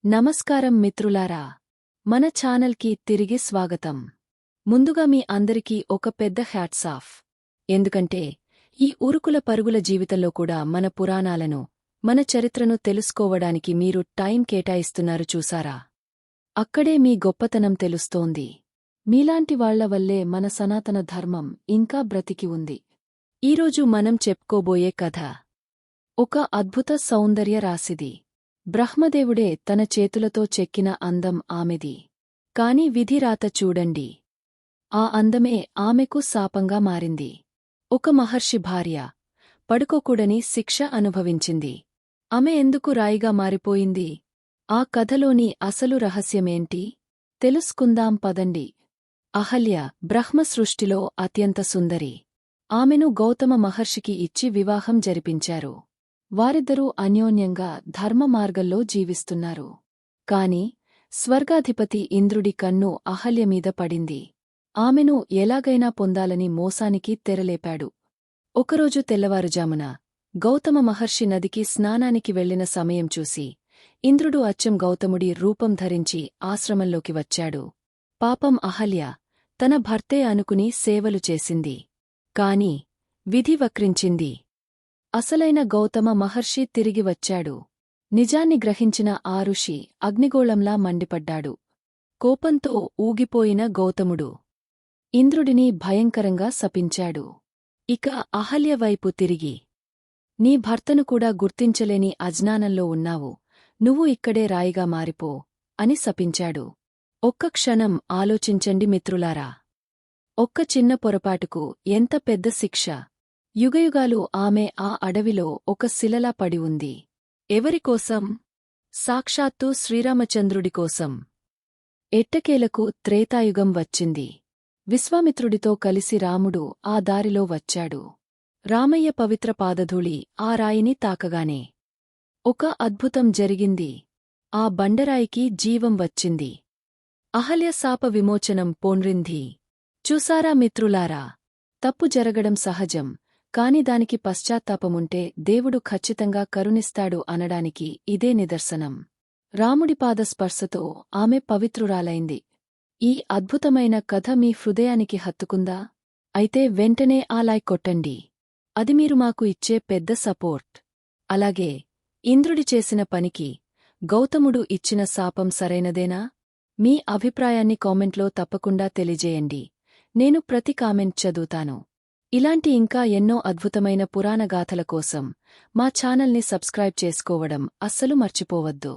నమస్కారం మిత్రులారా, మన ఛానల్కి తిరిగి స్వాగతం. ముందుగా మీ అందరికీ ఒక పెద్ద హ్యాట్స్ ఆఫ్. ఎందుకంటే ఈ ఉరుకుల పరుగుల జీవితంలో కూడా మన పురాణాలను, మన చరిత్రను తెలుసుకోవడానికి మీరు టైం కేటాయిస్తున్నారు చూసారా. అక్కడే మీ గొప్పతనం తెలుస్తోంది. మీలాంటి వాళ్ల వల్లే మన సనాతన ధర్మం ఇంకా బ్రతికి ఉంది. ఈరోజు మనం చెప్పుకోబోయే కథ ఒక అద్భుత సౌందర్య రాశిది. బ్రహ్మదేవుడే తన చేతులతో చెక్కిన అందం ఆమెది. కాని విధిరాత చూడండి. ఆ అందమే ఆమెకు శాపంగా మారింది. ఒక మహర్షి భార్య పడుకోకూడని శిక్ష అనుభవించింది. ఆమె ఎందుకు రాయిగా మారిపోయింది? ఆ కథలోని అసలు రహస్యమేంటి? తెలుసుకుందాం పదండి. అహల్య బ్రహ్మ సృష్టిలో అత్యంత సుందరి. ఆమెను గౌతమ మహర్షికి ఇచ్చి వివాహం జరిపించారు. వారిద్దరూ అన్యోన్యంగా ధర్మ మార్గంలో జీవిస్తున్నారు. కాని స్వర్గాధిపతి ఇంద్రుడి కన్ను అహల్యమీద పడింది. ఆమెను ఎలాగైనా పొందాలని మోసానికి తెరలేపాడు. ఒకరోజు తెల్లవారుజామున గౌతమ మహర్షి నదికి స్నానానికి వెళ్లిన సమయం చూసి ఇంద్రుడు అచ్చం గౌతముడి రూపం ధరించి ఆశ్రమంలోకి వచ్చాడు. పాపం అహల్య తన భర్తే అనుకుని సేవలు చేసింది. కాని విధి వక్రించింది. అసలైన గౌతమ మహర్షి తిరిగి వచ్చాడు. నిజాన్ని గ్రహించిన ఆ ఋషి అగ్నిగోళంలా మండిపడ్డాడు. కోపంతో ఊగిపోయిన గౌతముడు ఇంద్రుడిని భయంకరంగా శపించాడు. ఇక అహల్య వైపు తిరిగి, నీ భర్తను కూడా గుర్తించలేని అజ్ఞానంలో ఉన్నావు, నువ్వు ఇక్కడే రాయిగా మారిపో అని శపించాడు. ఒక్క క్షణం ఆలోచించండి మిత్రులారా. ఒక్క చిన్న పొరపాటుకు ఎంత పెద్ద శిక్ష! యుగయుగాలు ఆమె ఆ అడవిలో ఒక శిలలా పడి ఉంది. ఎవరికోసం? సాక్షాత్తు శ్రీరామచంద్రుడికోసం. ఎట్టకేలకు త్రేతాయుగం వచ్చింది. విశ్వామిత్రుడితో కలిసి రాముడు ఆ దారిలో వచ్చాడు. రామయ్య పవిత్ర పాదధూళి ఆ రాయిని తాకగానే ఒక అద్భుతం జరిగింది. ఆ బండరాయికి జీవం వచ్చింది. అహల్య శాప విమోచనం పొందింది. చూసారా మిత్రులారా, తప్పు జరగడం సహజం, కాని దానికి పశ్చాత్తాపముంటే దేవుడు ఖచ్చితంగా కరుణిస్తాడు అనడానికి ఇదే నిదర్శనం. రాముడి పాద స్పర్శతో ఆమె పవిత్రురాలైంది. ఈ అద్భుతమైన కథ మీ హృదయానికి హత్తుకుందా? అయితే వెంటనే ఆ లైక్ కొట్టండి. అది మీరు మాకు ఇచ్చే పెద్ద సపోర్ట్. అలాగే ఇంద్రుడి చేసిన పనికి గౌతముడు ఇచ్చిన శాపం సరైనదేనా? మీ అభిప్రాయాన్ని కామెంట్లో తప్పకుండా తెలియజేయండి. నేను ప్రతి కామెంట్ చదువుతాను. ఇలాంటి ఇంకా ఎన్నో అద్భుతమైన పురాణగాథల కోసం మా ఛానల్ని సబ్స్క్రైబ్ చేసుకోవడం అస్సలు మర్చిపోవద్దు.